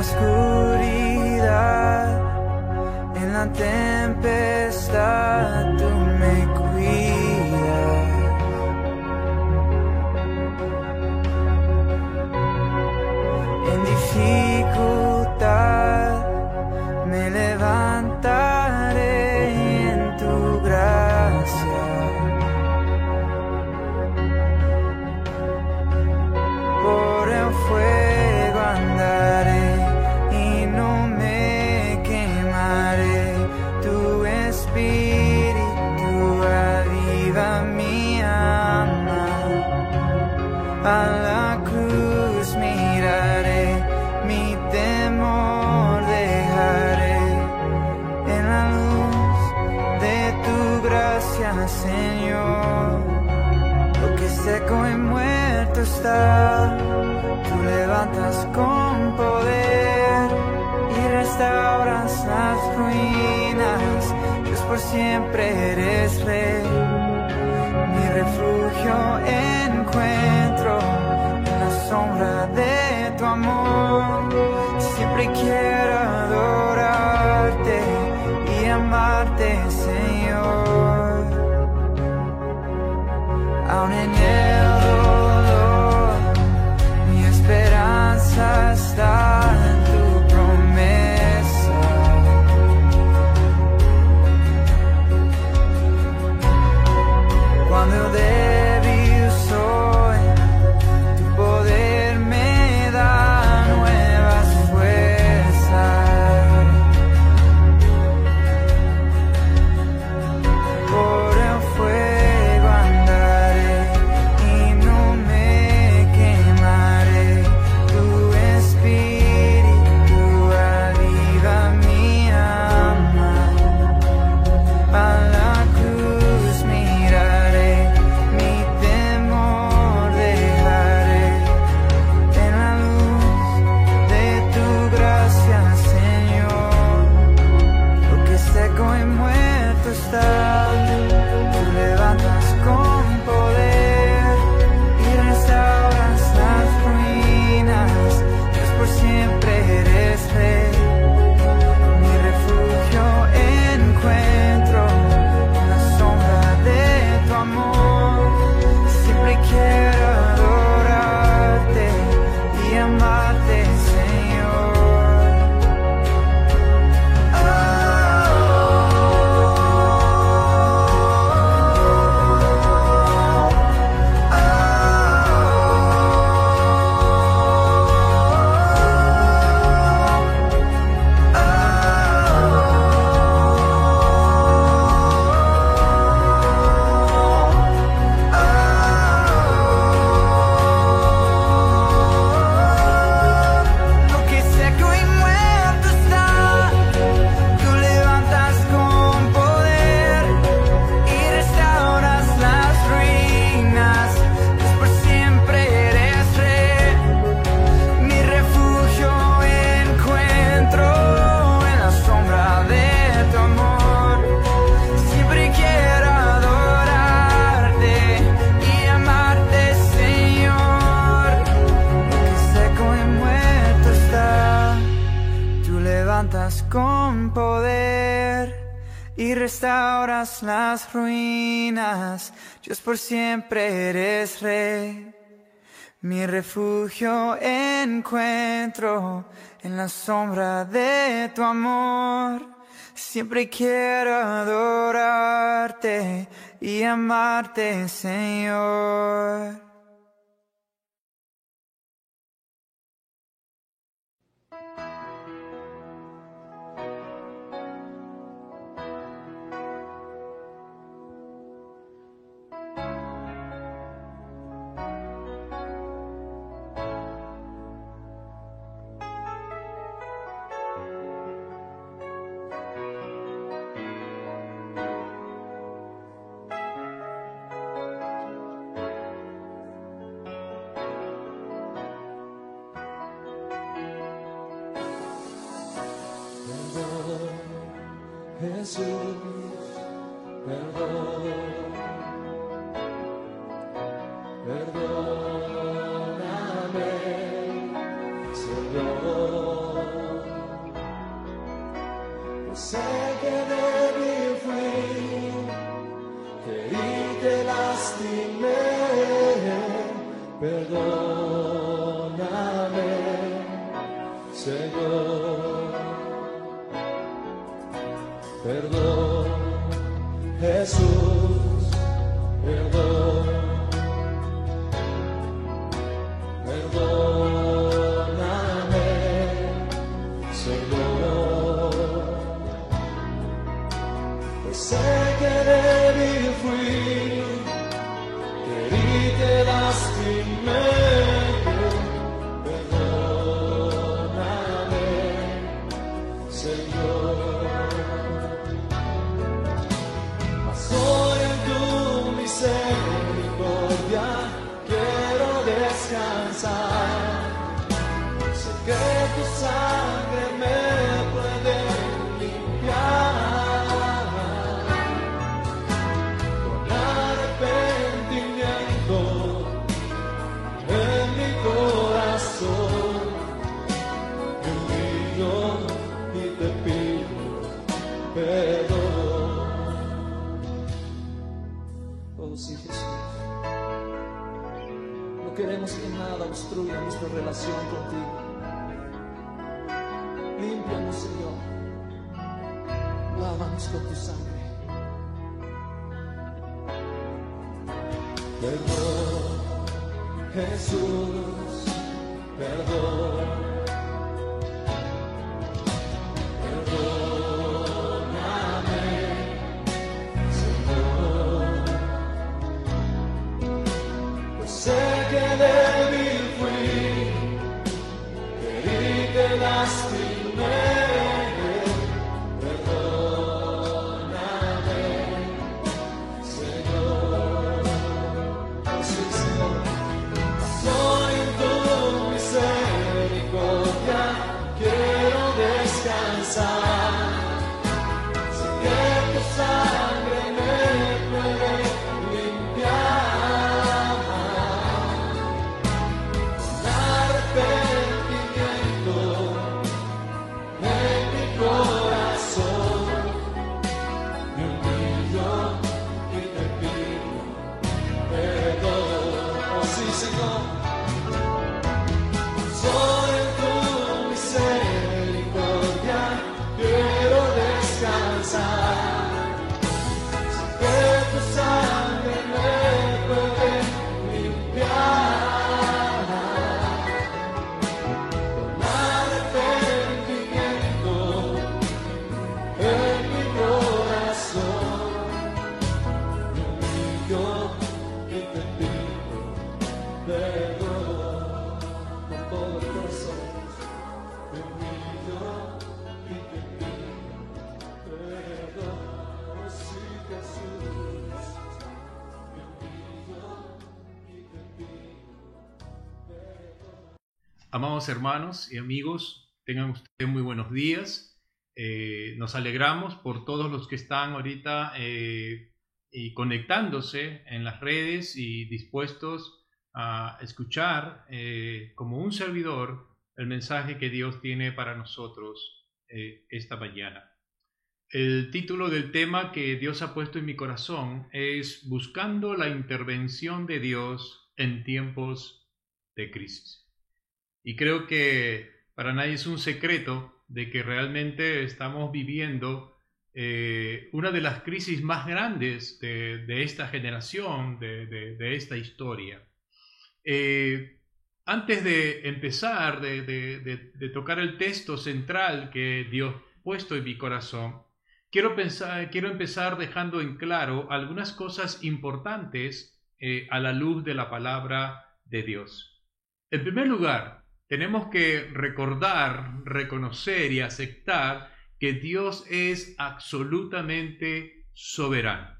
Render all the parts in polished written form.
oscuridad, en la tempestad, tú me cuidas. En dificultad me levantaré en tu gracia. Por el fuego andaré y no me quemaré. Tu espíritu aviva mi alma. A la cruz miraré, mi temor dejaré. En la luz de tu gracia, Señor, lo que seco y muerto está, tú levantas con poder y restauras las ruinas. Dios, por siempre eres Rey. Mi refugio encuentro en la sombra de tu amor. Siempre quiero adorarte y amarte, Señor. Aun en el dolor, mi esperanza está en tu promesa. Cuando débil soy, tu poder me da nuevas fuerzas. Por el fuego andaré y no me quemaré. Tu espíritu aviva mi alma. A la cruz miraré, mi temor dejaré. En la luz de tu gracia, Señor, lo que seco y muerto está, tú levantas con poder y restauras las ruinas. Dios, por siempre eres Rey. Mi refugio encuentro en la sombra de tu amor. Siempre quiero adorarte y amarte, Señor. Lo que seco y muerto está, tú levantas con poder y restauras las ruinas. Dios, por siempre eres Rey. Mi refugio encuentro en la sombra de tu amor. Siempre quiero adorarte y amarte, Señor. Lo que seco y muerto está, tú levantas con poder y restauras las ruinas. Dios, por siempre eres Rey. Mi refugio encuentro en la sombra de tu amor. Siempre quiero adorarte y amarte, Señor. Jesús, perdón, perdóname, Señor. Perdóname, Señor. Perdón, Jesús, perdón. Perdóname, Señor. Pues sé que débil fui, que herí, te lastimé. Perdóname, Señor. Mas hoy en tu misericordia quiero descansar. Sé que tu sangre me puede limpiar. Con arrepentimiento en mi corazón, me humillo y te pido perdón. Oh sí, Jesús. No queremos que nada obstruya nuestra relación contigo. Límpianos, Señor. Lávanos con tu sangre. Perdón, Jesús, perdón. Perdóname, Señor. Pues sé que débil fui, que herí, te lastimé. Perdóname, Señor. Oh, sí, Señor. Soy en tu misericordia, quiero descansar. Sé que tu sangre me puede limpiar. Con arrepentimiento en mi corazón, me humillo y te pido perdón. Oh sí, Señor. Soy en tu misericordia, quiero descansar. Sé que tu sangre me puede limpiar. Con arrepentimiento en mi corazón, me humillo y te pido perdón. Con todo el corazón, me humillo y te pido perdón. Oh sí, Jesús, me humillo y te pido perdón. Amados hermanos y amigos, tengan ustedes muy buenos días. Nos alegramos por todos los que están ahorita y conectándose en las redes y dispuestos a escuchar como un servidor el mensaje que Dios tiene para nosotros esta mañana. El título del tema que Dios ha puesto en mi corazón es Buscando la intervención de Dios en tiempos de crisis. Y creo que para nadie es un secreto de que realmente estamos viviendo una de las crisis más grandes de esta generación, de esta historia. Antes de empezar, de tocar el texto central que Dios ha puesto en mi corazón, quiero empezar dejando en claro algunas cosas importantes a la luz de la palabra de Dios. En primer lugar, tenemos que recordar, reconocer y aceptar que Dios es absolutamente soberano.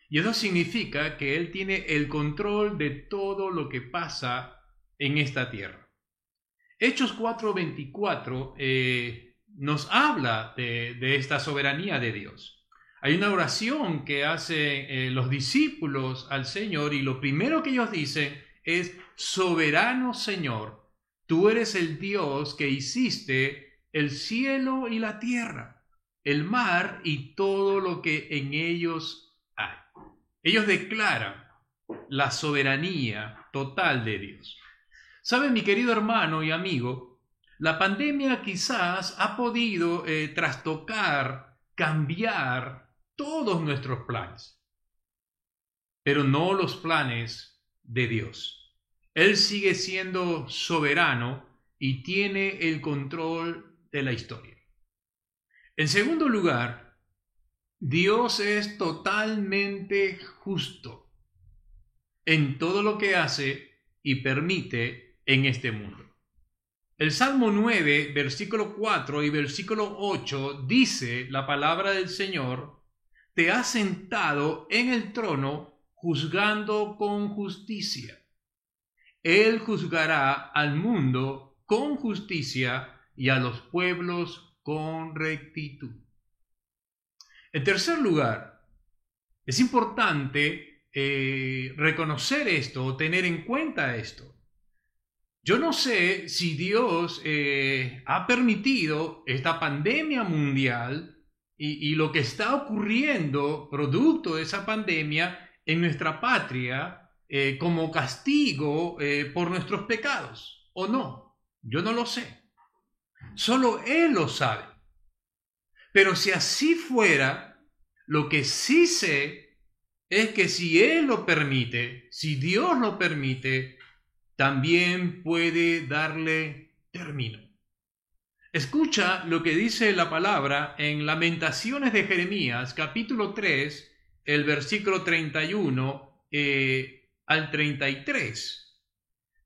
Y eso significa que Él tiene el control de todo lo que pasa en esta tierra. Hechos 4:24 nos habla de esta soberanía de Dios. Hay una oración que hacen los discípulos al Señor y lo primero que ellos dicen es: soberano Señor, tú eres el Dios que hiciste el cielo y la tierra, el mar y todo lo que en ellos hay. Ellos declaran la soberanía total de Dios. ¿Sabe, mi querido hermano y amigo? La pandemia quizás ha podido trastocar, cambiar todos nuestros planes, pero no los planes de Dios. Él sigue siendo soberano y tiene el control de la historia. En segundo lugar, Dios es totalmente justo en todo lo que hace y permite en este mundo. El Salmo 9, versículo 4 y versículo 8 dice la palabra del Señor: te has sentado en el trono juzgando con justicia. Él juzgará al mundo con justicia y a los pueblos con rectitud. En tercer lugar, es importante reconocer esto o tener en cuenta esto. Yo no sé si Dios ha permitido esta pandemia mundial y lo que está ocurriendo producto de esa pandemia en nuestra patria como castigo por nuestros pecados, ¿o no? Yo no lo sé. Solo Él lo sabe. Pero si así fuera, lo que sí sé es que si Él lo permite, si Dios lo permite, también puede darle término. Escucha lo que dice la palabra en Lamentaciones de Jeremías, capítulo 3, el versículo 31 al 33.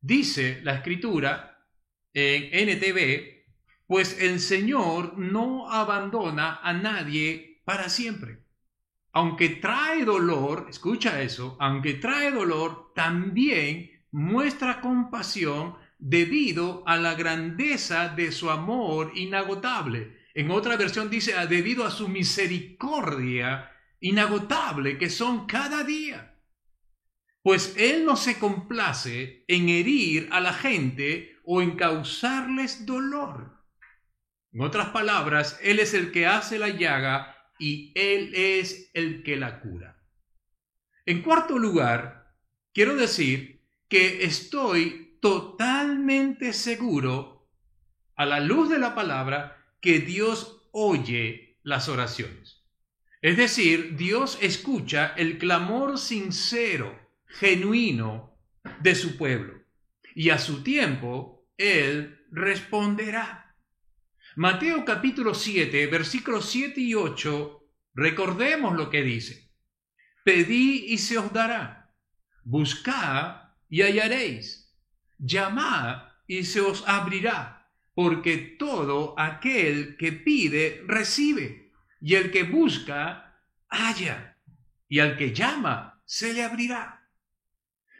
Dice la escritura en NTV: pues el Señor no abandona a nadie para siempre. Aunque trae dolor, escucha eso, aunque trae dolor, también muestra compasión debido a la grandeza de su amor inagotable. En otra versión dice, debido a su misericordia inagotable que son cada día. Pues Él no se complace en herir a la gente o en causarles dolor. En otras palabras, Él es el que hace la llaga y Él es el que la cura. En cuarto lugar, quiero decir que estoy totalmente seguro, a la luz de la palabra, que Dios oye las oraciones. Es decir, Dios escucha el clamor sincero, genuino de su pueblo, y a su tiempo Él responderá. Mateo capítulo 7, versículos 7 y 8, recordemos lo que dice: pedid y se os dará, buscad y hallaréis, llamad y se os abrirá, porque todo aquel que pide recibe, y el que busca halla, y al que llama se le abrirá.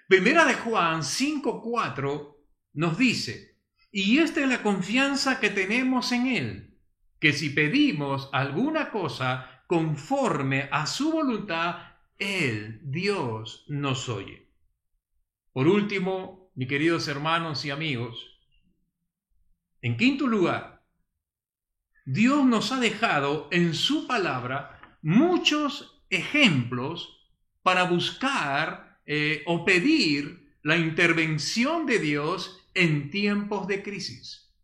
Primera de Juan 5:4 nos dice: y esta es la confianza que tenemos en Él, que si pedimos alguna cosa conforme a su voluntad, Él, Dios, nos oye. Por último, mis queridos hermanos y amigos, en quinto lugar, Dios nos ha dejado en su palabra muchos ejemplos para buscar o pedir la intervención de Dios en tiempos de crisis.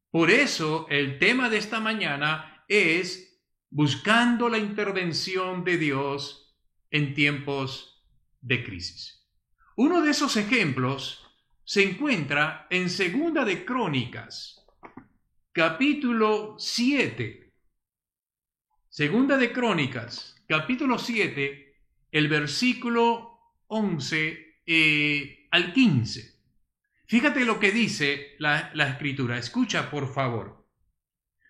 Por eso el tema de esta mañana es buscando la intervención de Dios en tiempos de crisis. Uno de esos ejemplos se encuentra en Segunda de Crónicas, capítulo 7. Segunda de Crónicas, capítulo 7, el versículo 11 al 15. Fíjate lo que dice la escritura. Escucha, por favor.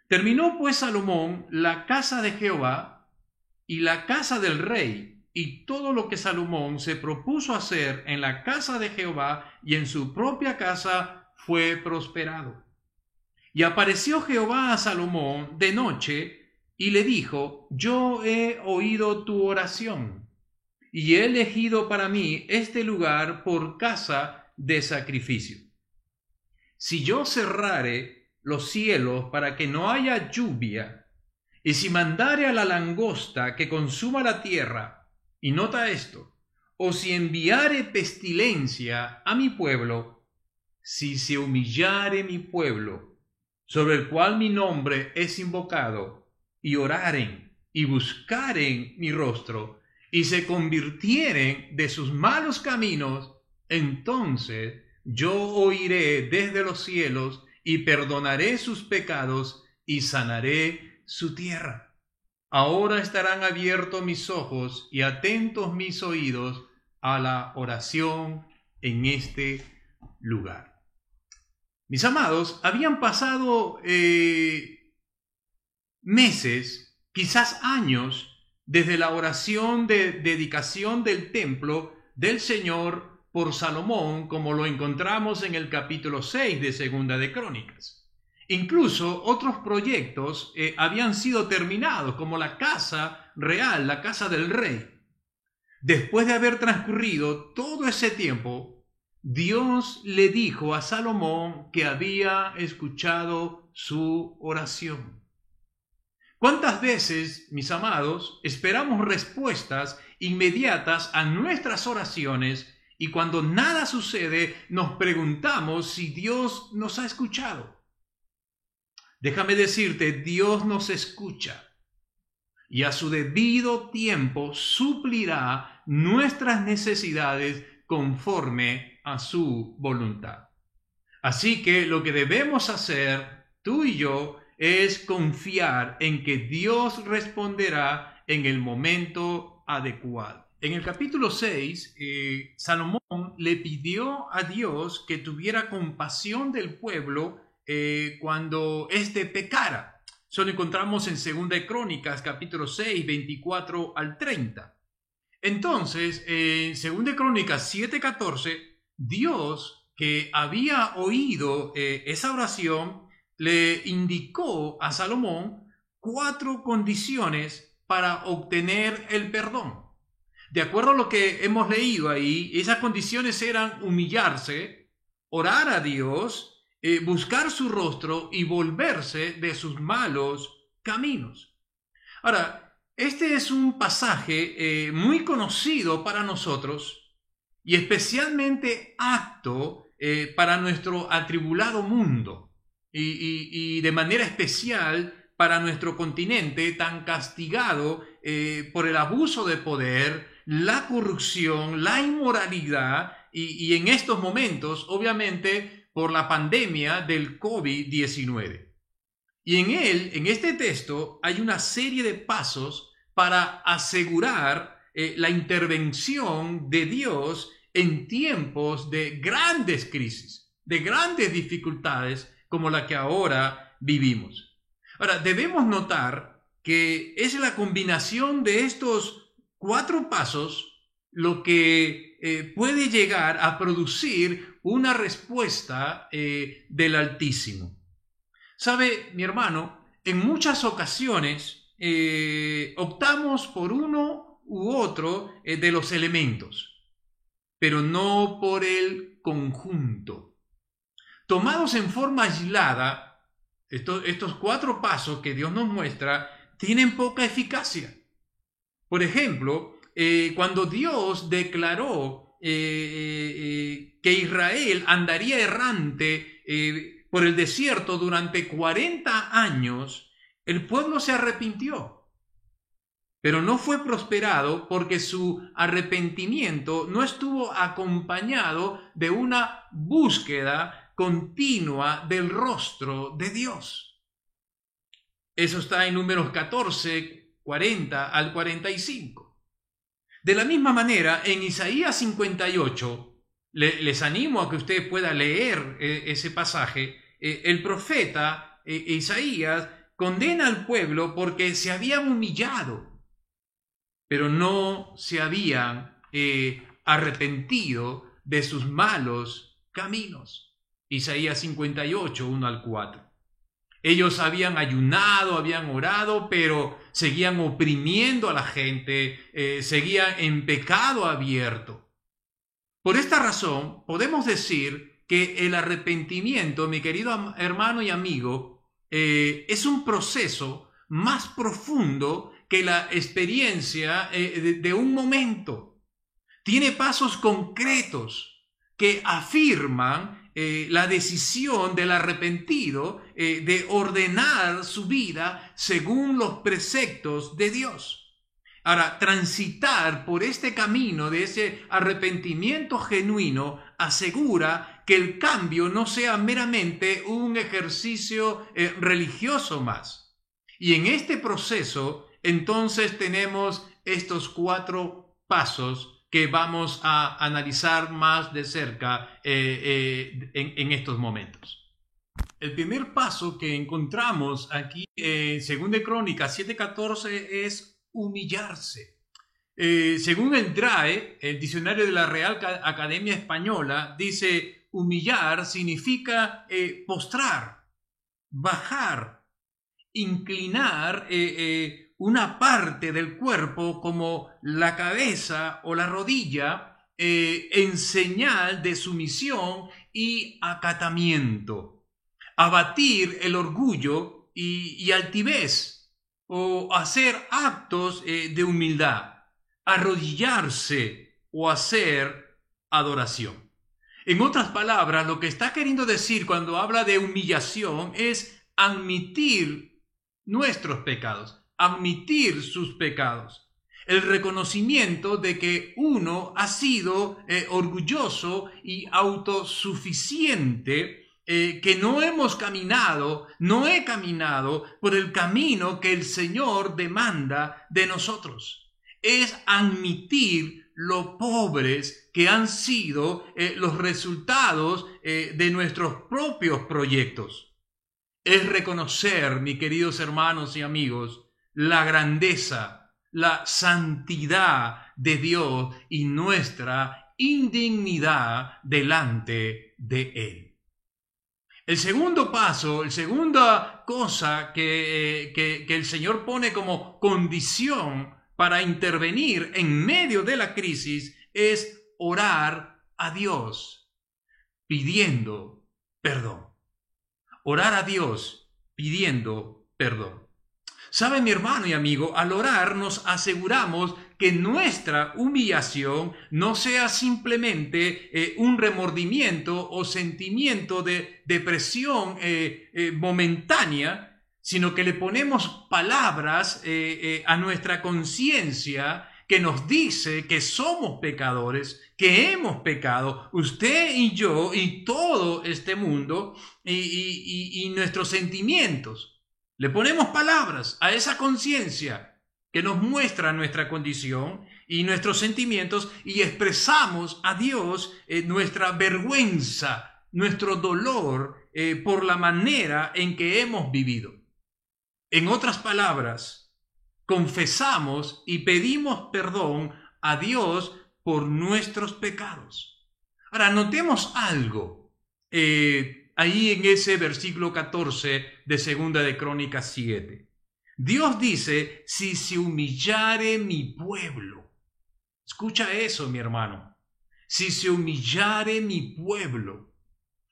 Terminó pues Salomón la casa de Jehová y la casa del rey, y todo lo que Salomón se propuso hacer en la casa de Jehová y en su propia casa fue prosperado. Y apareció Jehová a Salomón de noche y le dijo: yo he oído tu oración y he elegido para mí este lugar por casa de sacrificio. Si yo cerrare los cielos para que no haya lluvia, y si mandare a la langosta que consuma la tierra, y nota esto, o si enviare pestilencia a mi pueblo, si se humillare mi pueblo, sobre el cual mi nombre es invocado, y oraren y buscaren mi rostro, y se convirtieren de sus malos caminos, entonces yo oiré desde los cielos y perdonaré sus pecados y sanaré su tierra. Ahora estarán abiertos mis ojos y atentos mis oídos a la oración en este lugar. Mis amados, habían pasado meses, quizás años, desde la oración de dedicación del templo del Señor por Salomón, como lo encontramos en el capítulo 6 de Segunda de Crónicas. Incluso otros proyectos habían sido terminados, como la casa real, la casa del rey. Después de haber transcurrido todo ese tiempo, Dios le dijo a Salomón que había escuchado su oración. ¿Cuántas veces, mis amados, esperamos respuestas inmediatas a nuestras oraciones y cuando nada sucede nos preguntamos si Dios nos ha escuchado? Déjame decirte, Dios nos escucha y a su debido tiempo suplirá nuestras necesidades conforme a su voluntad. Así que lo que debemos hacer, tú y yo, es confiar en que Dios responderá en el momento adecuado. En el capítulo 6, Salomón le pidió a Dios que tuviera compasión del pueblo cuando éste pecara. Eso lo encontramos en 2 de Crónicas, capítulo 6, 24 al 30. Entonces, en 2 de Crónicas 7, 14, Dios, que había oído esa oración, le indicó a Salomón 4 condiciones para obtener el perdón. De acuerdo a lo que hemos leído ahí, esas condiciones eran humillarse, orar a Dios, buscar su rostro y volverse de sus malos caminos. Ahora, este es un pasaje muy conocido para nosotros y especialmente apto para nuestro atribulado mundo. Y de manera especial para nuestro continente tan castigado por el abuso de poder, la corrupción, la inmoralidad y en estos momentos, obviamente, por la pandemia del COVID-19. Y en este texto, hay una serie de pasos para asegurar la intervención de Dios en tiempos de grandes crisis, de grandes dificultades, como la que ahora vivimos. Ahora, debemos notar que es la combinación de estos 4 pasos lo que puede llegar a producir una respuesta del Altísimo. ¿Sabe, mi hermano? En muchas ocasiones optamos por uno u otro de los elementos, pero no por el conjunto. Tomados en forma aislada, estos 4 pasos que Dios nos muestra tienen poca eficacia. Por ejemplo, cuando Dios declaró que Israel andaría errante por el desierto durante 40 años, el pueblo se arrepintió. Pero no fue prosperado porque su arrepentimiento no estuvo acompañado de una búsqueda continua del rostro de Dios. Eso está en Números 14, 40 al 45. De la misma manera, en Isaías 58, les animo a que usted pueda leer ese pasaje, el profeta Isaías condena al pueblo porque se habían humillado, pero no se habían arrepentido de sus malos caminos. Isaías 58, 1 al 4. Ellos habían ayunado, habían orado, pero seguían oprimiendo a la gente, seguían en pecado abierto. Por esta razón, podemos decir que el arrepentimiento, mi querido hermano y amigo, es un proceso más profundo que la experiencia de un momento. Tiene pasos concretos que afirman la decisión del arrepentido de ordenar su vida según los preceptos de Dios. Ahora, transitar por este camino de ese arrepentimiento genuino asegura que el cambio no sea meramente un ejercicio religioso más. Y en este proceso, entonces tenemos estos 4 pasos que vamos a analizar más de cerca en estos momentos. El primer paso que encontramos aquí en 2 Crónicas 7:14 es humillarse. Según el DRAE, el diccionario de la Real Academia Española, dice humillar significa postrar, bajar, inclinar una parte del cuerpo como la cabeza o la rodilla en señal de sumisión y acatamiento. Abatir el orgullo y altivez, o hacer actos de humildad, arrodillarse o hacer adoración. En otras palabras, lo que está queriendo decir cuando habla de humillación es admitir nuestros pecados, admitir sus pecados. El reconocimiento de que uno ha sido orgulloso y autosuficiente, que no he caminado por el camino que el Señor demanda de nosotros. Es admitir lo pobres que han sido los resultados de nuestros propios proyectos. Es reconocer, mis queridos hermanos y amigos, la grandeza, la santidad de Dios y nuestra indignidad delante de Él. El segundo paso, la segunda cosa que el Señor pone como condición para intervenir en medio de la crisis es orar a Dios pidiendo perdón. Orar a Dios pidiendo perdón. ¿Sabe, mi hermano y amigo? Al orar nos aseguramos que nuestra humillación no sea simplemente un remordimiento o sentimiento de depresión momentánea, sino que le ponemos palabras a nuestra conciencia que nos dice que somos pecadores, que hemos pecado, usted y yo y todo este mundo y nuestros sentimientos. Le ponemos palabras a esa conciencia que nos muestra nuestra condición y nuestros sentimientos y expresamos a Dios nuestra vergüenza, nuestro dolor por la manera en que hemos vivido. En otras palabras, confesamos y pedimos perdón a Dios por nuestros pecados. Ahora, notemos algo. Ahí en ese versículo 14 de 2 de Crónicas 7. Dios dice, si se humillare mi pueblo. Escucha eso, mi hermano. Si se humillare mi pueblo.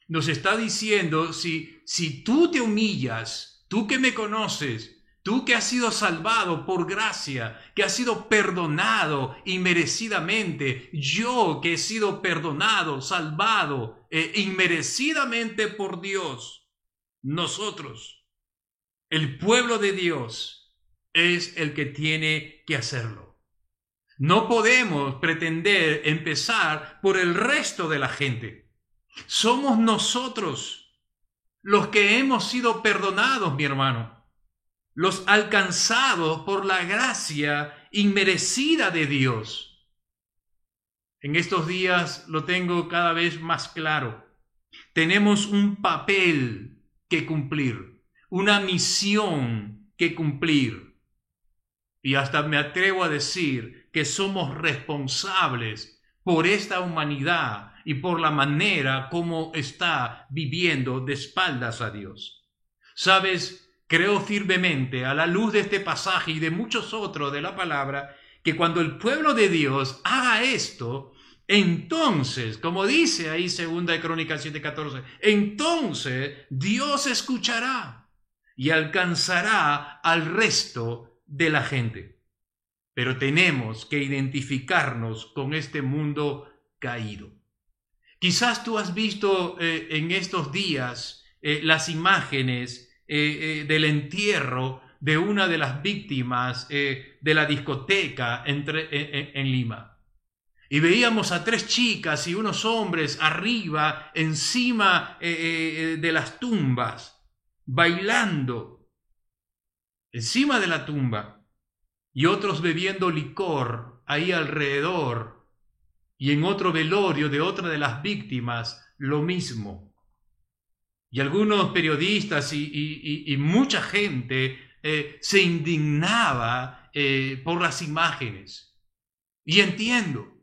Nos está diciendo, si tú te humillas, tú que me conoces, tú que has sido salvado por gracia, que has sido perdonado inmerecidamente, yo que he sido perdonado, salvado inmerecidamente por Dios, nosotros, el pueblo de Dios, es el que tiene que hacerlo. No podemos pretender empezar por el resto de la gente. Somos nosotros los que hemos sido perdonados, mi hermano. Los alcanzados por la gracia inmerecida de Dios. En estos días lo tengo cada vez más claro. Tenemos un papel que cumplir, una misión que cumplir. Y hasta me atrevo a decir que somos responsables por esta humanidad y por la manera como está viviendo de espaldas a Dios. ¿Sabes? Creo firmemente, a la luz de este pasaje y de muchos otros de la palabra, que cuando el pueblo de Dios haga esto, entonces, como dice ahí 2 de Crónicas 7:14, entonces Dios escuchará y alcanzará al resto de la gente. pero tenemos que identificarnos con este mundo caído. Quizás tú has visto en estos días las imágenes del entierro de una de las víctimas de la discoteca en Lima. Y veíamos a 3 chicas y unos hombres arriba, encima de las tumbas, bailando, encima de la tumba, y otros bebiendo licor ahí alrededor, y en otro velorio de otra de las víctimas, lo mismo. Y algunos periodistas y mucha gente se indignaba por las imágenes. Y entiendo.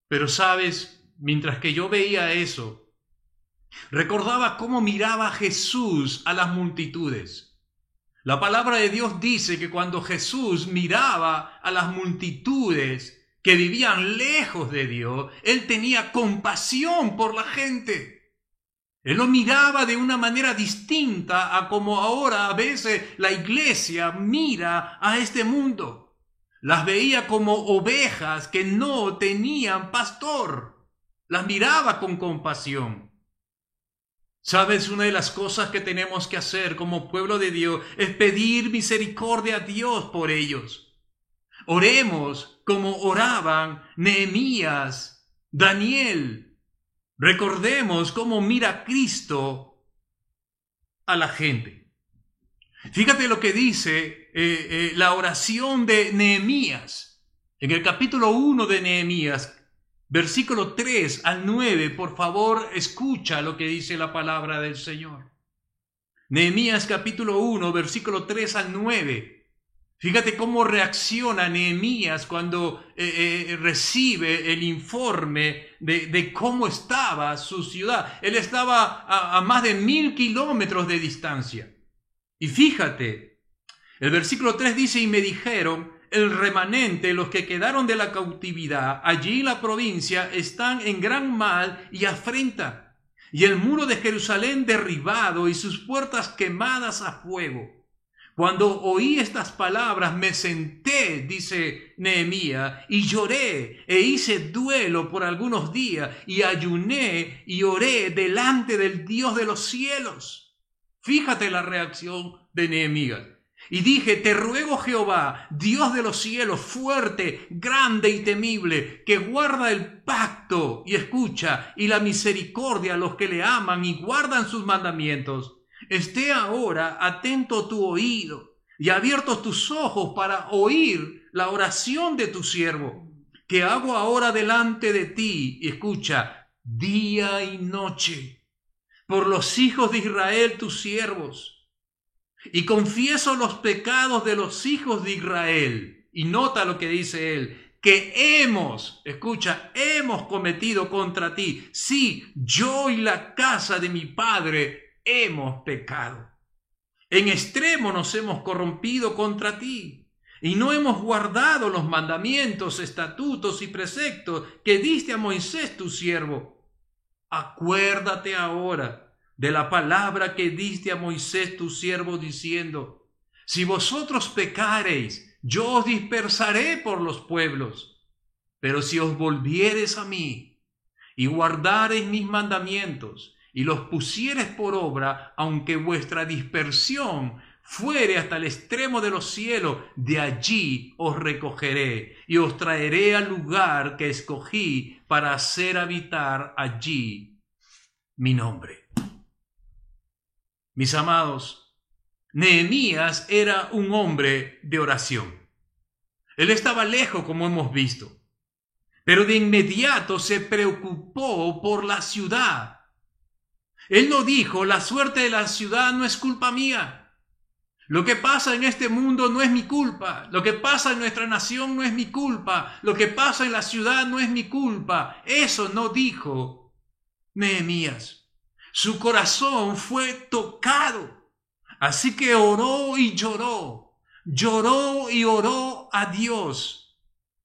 Pero sabes, mientras que yo veía eso, recordaba cómo miraba Jesús a las multitudes. La palabra de Dios dice que cuando Jesús miraba a las multitudes que vivían lejos de Dios, Él tenía compasión por la gente. Él lo miraba de una manera distinta a como ahora a veces la iglesia mira a este mundo. Las veía como ovejas que no tenían pastor. Las miraba con compasión. ¿Sabes? Una de las cosas que tenemos que hacer como pueblo de Dios es pedir misericordia a Dios por ellos. Oremos como oraban Nehemías, Daniel. Recordemos cómo mira Cristo a la gente. Fíjate lo que dice la oración de Nehemías. En el capítulo 1 de Nehemías, versículo 3 al 9, por favor, escucha lo que dice la palabra del Señor. Nehemías capítulo 1, versículo 3 al 9. Fíjate cómo reacciona Nehemías cuando recibe el informe de cómo estaba su ciudad. Él estaba a más de 1000 kilómetros de distancia. Y fíjate, el versículo 3 dice, y me dijeron, el remanente, los que quedaron de la cautividad, allí en la provincia, están en gran mal y afrenta, y el muro de Jerusalén derribado y sus puertas quemadas a fuego. Cuando oí estas palabras me senté, dice Nehemías, y lloré e hice duelo por algunos días, y ayuné y oré delante del Dios de los cielos. Fíjate la reacción de Nehemías. Y dije, te ruego Jehová, Dios de los cielos, fuerte, grande y temible, que guarda el pacto y escucha, y la misericordia a los que le aman y guardan sus mandamientos. Esté ahora atento tu oído y abiertos tus ojos para oír la oración de tu siervo, que hago ahora delante de ti, y escucha, día y noche, por los hijos de Israel tus siervos, y confieso los pecados de los hijos de Israel. Y nota lo que dice él, que hemos cometido contra ti. Sí, yo y la casa de mi padre hemos pecado. En extremo nos hemos corrompido contra ti, y no hemos guardado los mandamientos, estatutos y preceptos que diste a Moisés tu siervo. Acuérdate ahora de la palabra que diste a Moisés tu siervo, diciendo, si vosotros pecareis, yo os dispersaré por los pueblos. Pero si os volviereis a mí y guardareis mis mandamientos y los pusiereis por obra, aunque vuestra dispersión fuere hasta el extremo de los cielos, de allí os recogeré y os traeré al lugar que escogí para hacer habitar allí mi nombre. Mis amados, Nehemías era un hombre de oración. Él estaba lejos, como hemos visto, pero de inmediato se preocupó por la ciudad. Él no dijo, la suerte de la ciudad no es culpa mía. Lo que pasa en este mundo no es mi culpa. Lo que pasa en nuestra nación no es mi culpa. Lo que pasa en la ciudad no es mi culpa. Eso no dijo Nehemías. Su corazón fue tocado. Así que oró y lloró. Lloró y oró a Dios.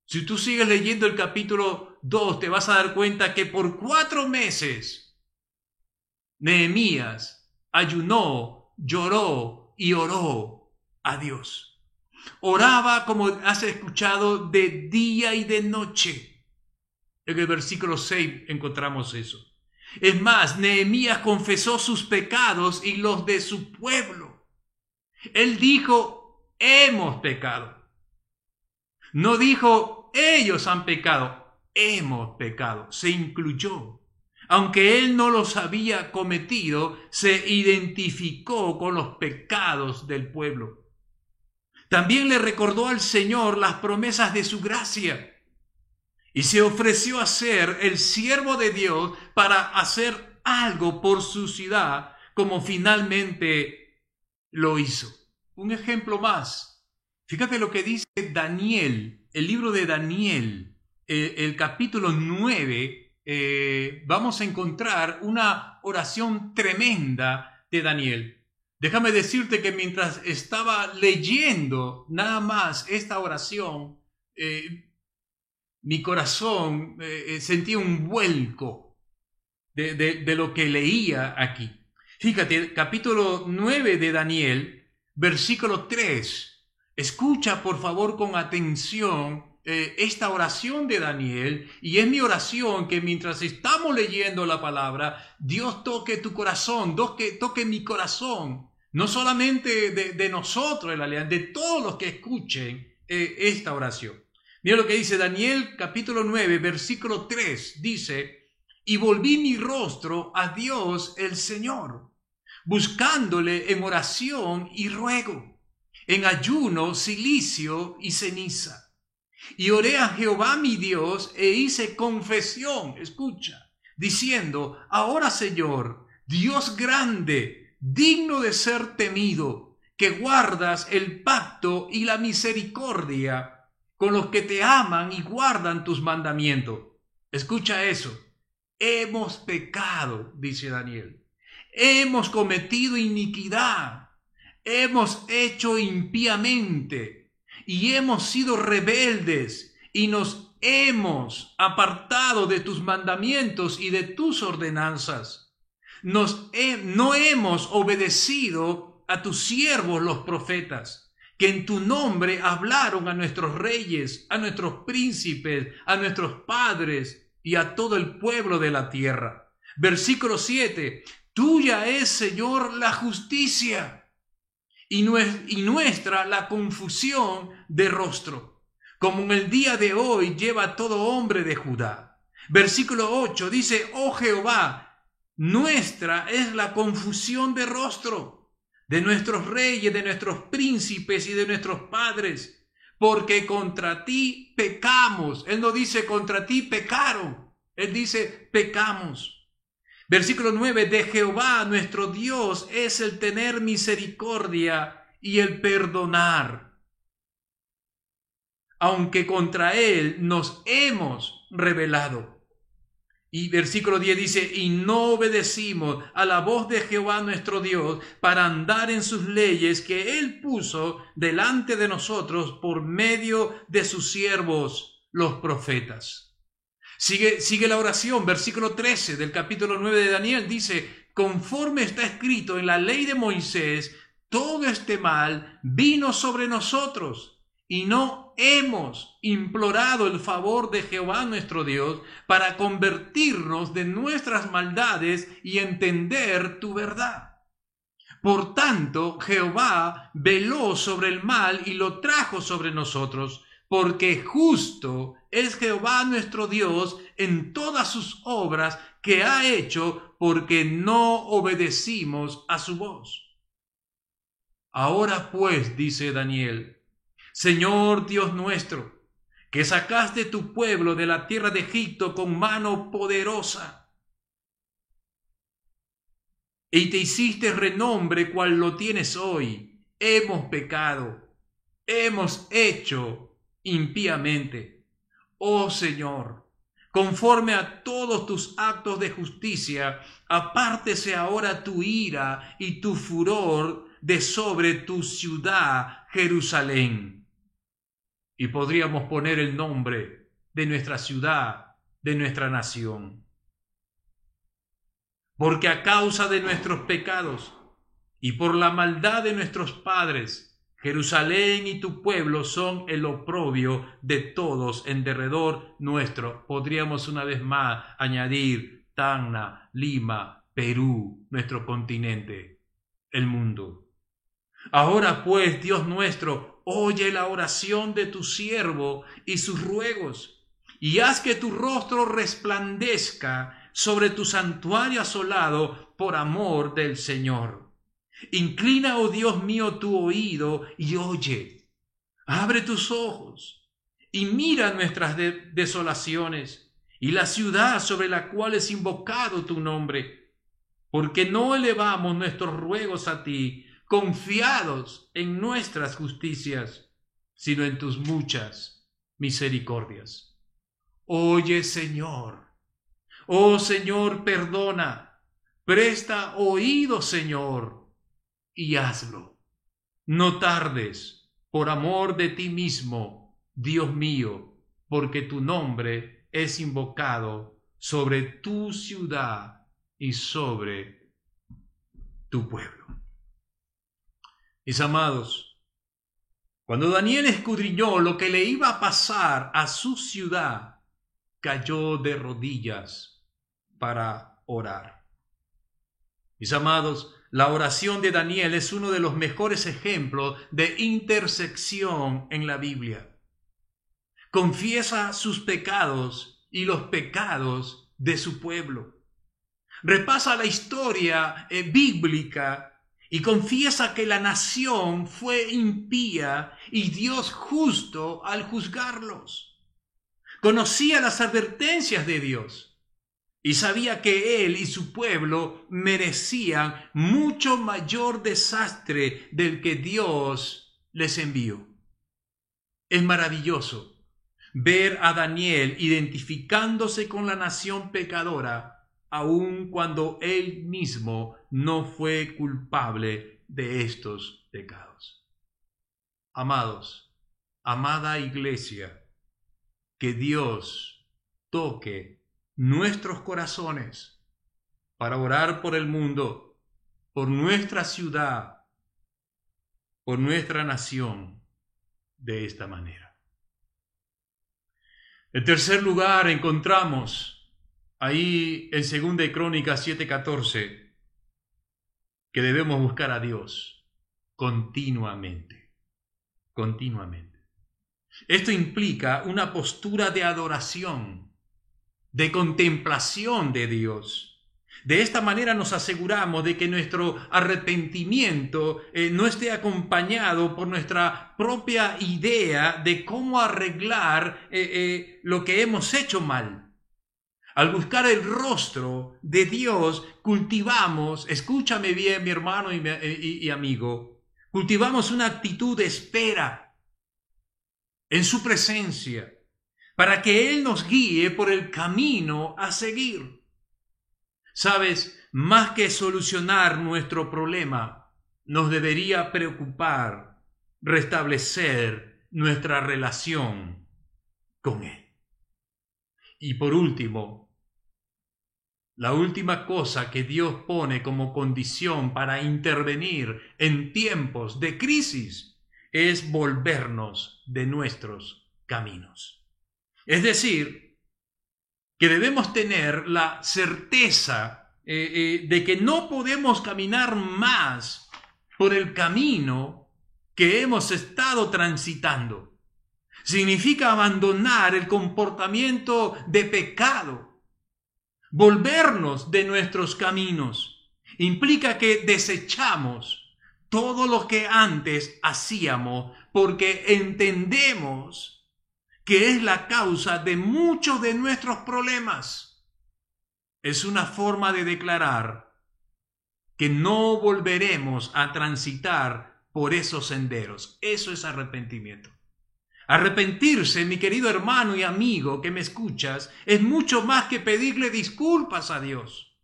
Si tú sigues leyendo el capítulo 2, te vas a dar cuenta que por 4 meses Nehemías ayunó, lloró y oró a Dios. Oraba, como has escuchado, de día y de noche. En el versículo 6 encontramos eso. Es más, Nehemías confesó sus pecados y los de su pueblo. Él dijo, hemos pecado. No dijo, ellos han pecado, hemos pecado. Se incluyó. Aunque él no los había cometido, se identificó con los pecados del pueblo. También le recordó al Señor las promesas de su gracia y se ofreció a ser el siervo de Dios para hacer algo por su ciudad, como finalmente lo hizo. Un ejemplo más. Fíjate lo que dice Daniel, el libro de Daniel, el capítulo 9, vamos a encontrar una oración tremenda de Daniel. Déjame decirte que mientras estaba leyendo nada más esta oración, mi corazón sentía un vuelco de lo que leía aquí. Fíjate, capítulo 9 de Daniel, versículo 3. Escucha por favor con atención esta oración de Daniel, y es mi oración que mientras estamos leyendo la palabra, Dios toque tu corazón, toque mi corazón, no solamente de nosotros, de todos los que escuchen esta oración. Mira lo que dice Daniel capítulo 9, versículo 3, dice, y volví mi rostro a Dios el Señor, buscándole en oración y ruego, en ayuno, cilicio y ceniza. Y oré a Jehová mi Dios e hice confesión, escucha, diciendo, ahora Señor, Dios grande, digno de ser temido, que guardas el pacto y la misericordia con los que te aman y guardan tus mandamientos. Escucha eso. Hemos pecado, dice Daniel. Hemos cometido iniquidad. Hemos hecho impíamente. Y hemos sido rebeldes y nos hemos apartado de tus mandamientos y de tus ordenanzas. No hemos obedecido a tus siervos los profetas, que en tu nombre hablaron a nuestros reyes, a nuestros príncipes, a nuestros padres y a todo el pueblo de la tierra. Versículo 7. Tuya es, Señor, la justicia y nuestra la confusión de rostro, como en el día de hoy lleva todo hombre de Judá. Versículo 8 dice, oh Jehová, nuestra es la confusión de rostro, de nuestros reyes, de nuestros príncipes y de nuestros padres, porque contra ti pecamos. Él no dice contra ti pecaron, él dice pecamos. Versículo 9, de Jehová nuestro Dios es el tener misericordia y el perdonar, aunque contra él nos hemos rebelado. Y versículo 10 dice, y no obedecimos a la voz de Jehová nuestro Dios para andar en sus leyes que él puso delante de nosotros por medio de sus siervos los profetas. Sigue la oración, versículo 13 del capítulo 9 de Daniel, dice, conforme está escrito en la ley de Moisés, todo este mal vino sobre nosotros y no hemos implorado el favor de Jehová nuestro Dios para convertirnos de nuestras maldades y entender tu verdad. Por tanto, Jehová veló sobre el mal y lo trajo sobre nosotros, porque justo es Jehová nuestro Dios en todas sus obras que ha hecho, porque no obedecimos a su voz. Ahora pues, dice Daniel, Señor Dios nuestro, que sacaste tu pueblo de la tierra de Egipto con mano poderosa, y te hiciste renombre cual lo tienes hoy, hemos pecado, hemos hecho impíamente. Oh Señor, conforme a todos tus actos de justicia, apártese ahora tu ira y tu furor de sobre tu ciudad, Jerusalén. Y podríamos poner el nombre de nuestra ciudad, de nuestra nación. Porque a causa de nuestros pecados y por la maldad de nuestros padres, Jerusalén y tu pueblo son el oprobio de todos en derredor nuestro. Podríamos una vez más añadir Tacna, Lima, Perú, nuestro continente, el mundo. Ahora pues, Dios nuestro, oye la oración de tu siervo y sus ruegos, y haz que tu rostro resplandezca sobre tu santuario asolado por amor del Señor. Inclina, oh Dios mío, tu oído y oye. Abre tus ojos y mira nuestras desolaciones y la ciudad sobre la cual es invocado tu nombre, porque no elevamos nuestros ruegos a ti, confiados en nuestras justicias, sino en tus muchas misericordias. Oye, Señor. Oh, Señor, perdona. Presta oído, Señor, y hazlo. No tardes, por amor de ti mismo, Dios mío, porque tu nombre es invocado sobre tu ciudad y sobre tu pueblo. Mis amados, cuando Daniel escudriñó lo que le iba a pasar a su ciudad, cayó de rodillas para orar. Mis amados, la oración de Daniel es uno de los mejores ejemplos de intersección en la Biblia. Confiesa sus pecados y los pecados de su pueblo. Repasa la historia bíblica y confiesa que la nación fue impía y Dios justo al juzgarlos. Conocía las advertencias de Dios y sabía que él y su pueblo merecían mucho mayor desastre del que Dios les envió. Es maravilloso ver a Daniel identificándose con la nación pecadora, aun cuando él mismo no fue culpable de estos pecados. Amados, amada iglesia, que Dios toque nuestros corazones para orar por el mundo, por nuestra ciudad, por nuestra nación, de esta manera. En tercer lugar, encontramos ahí en 2 Crónicas 7:14 que debemos buscar a Dios continuamente. Esto implica una postura de adoración, de contemplación de Dios. De esta manera nos aseguramos de que nuestro arrepentimiento no esté acompañado por nuestra propia idea de cómo arreglar lo que hemos hecho mal. Al buscar el rostro de Dios, cultivamos, escúchame bien, mi hermano y amigo, cultivamos una actitud de espera en su presencia, para que Él nos guíe por el camino a seguir. Sabes, más que solucionar nuestro problema, nos debería preocupar restablecer nuestra relación con Él. Y por último, la última cosa que Dios pone como condición para intervenir en tiempos de crisis es volvernos de nuestros caminos. Es decir, que debemos tener la certeza de que no podemos caminar más por el camino que hemos estado transitando. Significa abandonar el comportamiento de pecado, volvernos de nuestros caminos. Implica que desechamos todo lo que antes hacíamos porque entendemos que es la causa de muchos de nuestros problemas. Es una forma de declarar que no volveremos a transitar por esos senderos. Eso es arrepentimiento. Arrepentirse, mi querido hermano y amigo que me escuchas, es mucho más que pedirle disculpas a Dios.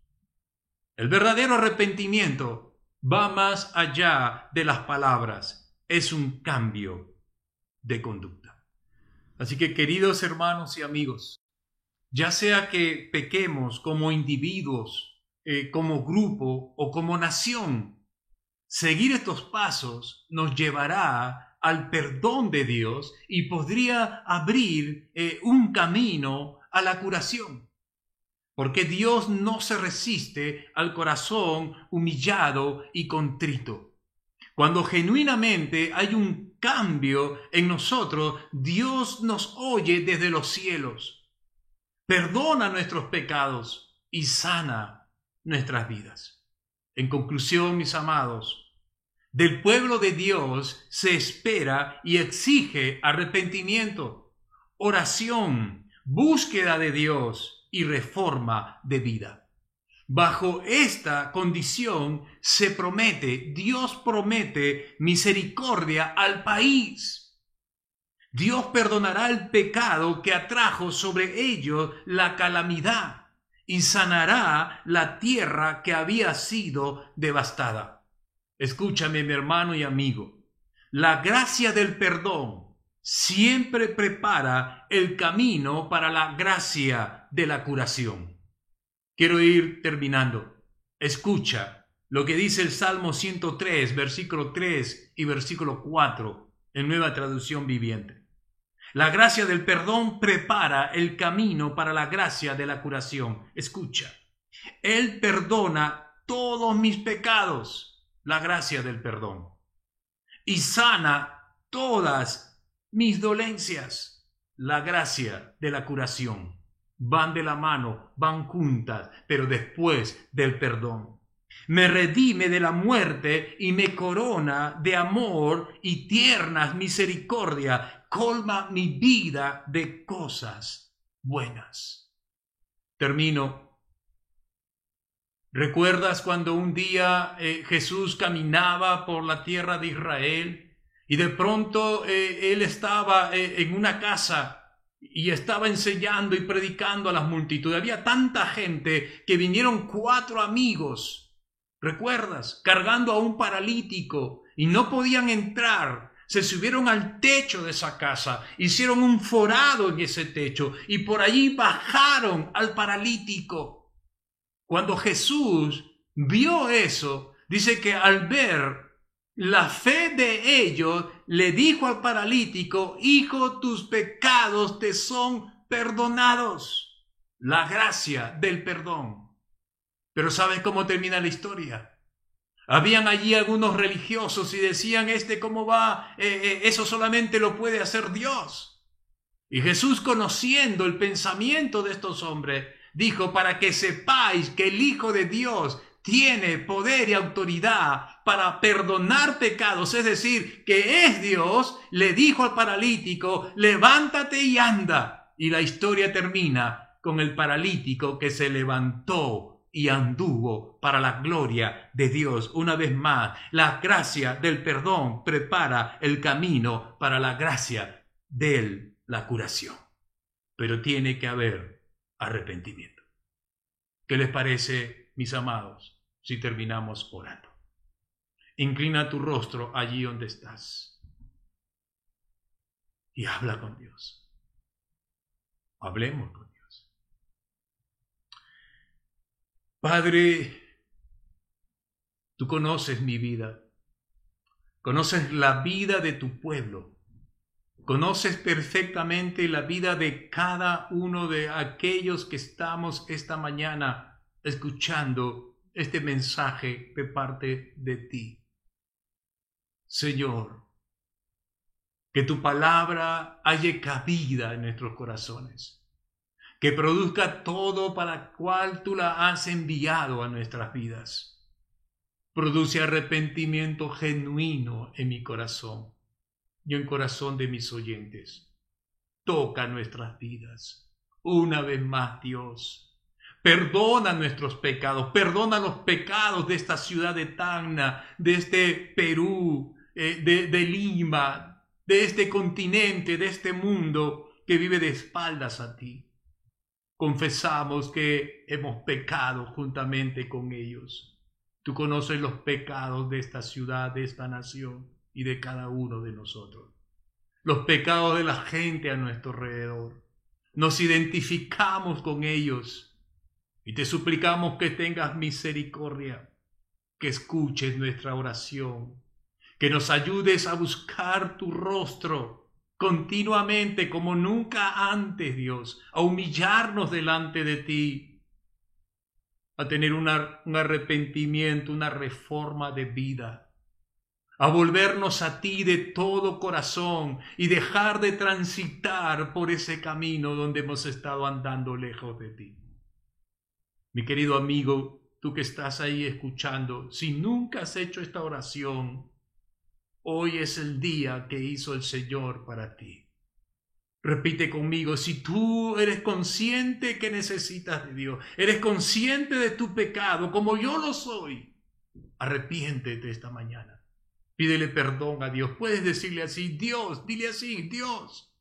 El verdadero arrepentimiento va más allá de las palabras. Es un cambio de conducta. Así que, queridos hermanos y amigos, ya sea que pequemos como individuos, como grupo o como nación, Seguir estos pasos nos llevará al perdón de Dios y podría abrir un camino a la curación. Porque Dios no se resiste al corazón humillado y contrito. Cuando genuinamente hay un cambio en nosotros, Dios nos oye desde los cielos, perdona nuestros pecados y sana nuestras vidas. En conclusión, mis amados, del pueblo de Dios se espera y exige arrepentimiento, oración, búsqueda de Dios y reforma de vida. Bajo esta condición Dios promete misericordia al país. Dios perdonará el pecado que atrajo sobre ellos la calamidad y sanará la tierra que había sido devastada. Escúchame, mi hermano y amigo, la gracia del perdón siempre prepara el camino para la gracia de la curación. Quiero ir terminando. Escucha lo que dice el Salmo 103, versículo 3 y versículo 4, en Nueva Traducción Viviente. La gracia del perdón prepara el camino para la gracia de la curación. Escucha. Él perdona todos mis pecados, la gracia del perdón, y sana todas mis dolencias, la gracia de la curación. Van de la mano, van juntas, pero después del perdón. Me redime de la muerte y me corona de amor y tiernas misericordia. Colma mi vida de cosas buenas. Termino. ¿Recuerdas cuando un día Jesús caminaba por la tierra de Israel y de pronto él estaba en una casa y estaba enseñando y predicando a las multitudes? Había tanta gente que vinieron 4 amigos, ¿recuerdas? Cargando a un paralítico y no podían entrar. Se subieron al techo de esa casa, hicieron un forado en ese techo y por allí bajaron al paralítico. Cuando Jesús vio eso, dice que al ver la fe de ellos, le dijo al paralítico: hijo, tus pecados te son perdonados. La gracia del perdón. Pero ¿sabes cómo termina la historia? Habían allí algunos religiosos y decían: ¿cómo va? Eso solamente lo puede hacer Dios. Y Jesús, conociendo el pensamiento de estos hombres, dijo: para que sepáis que el Hijo de Dios tiene poder y autoridad para perdonar pecados, es decir, que es Dios, le dijo al paralítico: levántate y anda. Y la historia termina con el paralítico que se levantó y anduvo para la gloria de Dios. Una vez más, la gracia del perdón prepara el camino para la gracia de la curación. Pero tiene que haber arrepentimiento. ¿Qué les parece, mis amados, si terminamos orando? Inclina tu rostro allí donde estás y habla con Dios. Hablemos con Dios. Padre, tú conoces mi vida, conoces la vida de tu pueblo. Conoces perfectamente la vida de cada uno de aquellos que estamos esta mañana escuchando este mensaje de parte de ti. Señor, que tu palabra haya cabida en nuestros corazones, que produzca todo para cual tú la has enviado a nuestras vidas. Produce arrepentimiento genuino en mi corazón y en el corazón de mis oyentes. Toca nuestras vidas. Una vez más, Dios, perdona nuestros pecados, perdona los pecados de esta ciudad de Tacna, de este Perú, de Lima, de este continente, de este mundo que vive de espaldas a ti. Confesamos que hemos pecado juntamente con ellos. Tú conoces los pecados de esta ciudad, de esta nación y de cada uno de nosotros. Los pecados de la gente a nuestro alrededor. Nos identificamos con ellos y te suplicamos que tengas misericordia. que escuches nuestra oración, que nos ayudes a buscar tu rostro continuamente como nunca antes, Dios, a humillarnos delante de ti, a tener un arrepentimiento, una reforma de vida, a volvernos a ti de todo corazón y dejar de transitar por ese camino donde hemos estado andando lejos de ti. Mi querido amigo, tú que estás ahí escuchando, si nunca has hecho esta oración, hoy es el día que hizo el Señor para ti. Repite conmigo, si tú eres consciente que necesitas de Dios, eres consciente de tu pecado, como yo lo soy, arrepiéntete esta mañana. Pídele perdón a Dios. Puedes decirle así, Dios, dile así, Dios,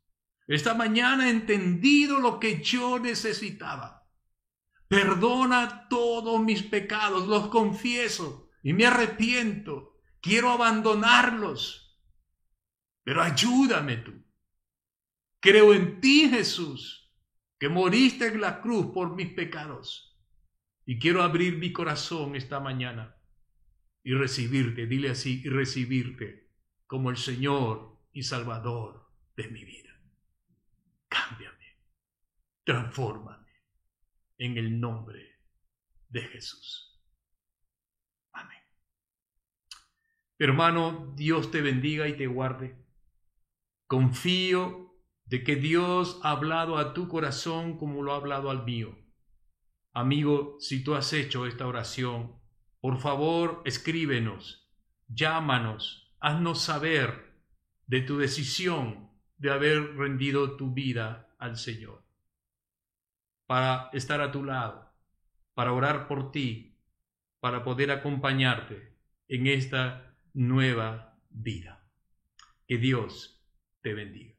esta mañana he entendido lo que yo necesitaba. Perdona todos mis pecados, los confieso y me arrepiento. Quiero abandonarlos, pero ayúdame tú. Creo en ti, Jesús, que moriste en la cruz por mis pecados. Y quiero abrir mi corazón esta mañana y recibirte, dile así, y recibirte como el Señor y Salvador de mi vida. Cámbiame, transfórmame en el nombre de Jesús. Amén. Hermano, Dios te bendiga y te guarde. Confío de que Dios ha hablado a tu corazón como lo ha hablado al mío. Amigo, si tú has hecho esta oración, por favor, escríbenos, llámanos, haznos saber de tu decisión de haber rendido tu vida al Señor, para estar a tu lado, para orar por ti, para poder acompañarte en esta nueva vida. Que Dios te bendiga.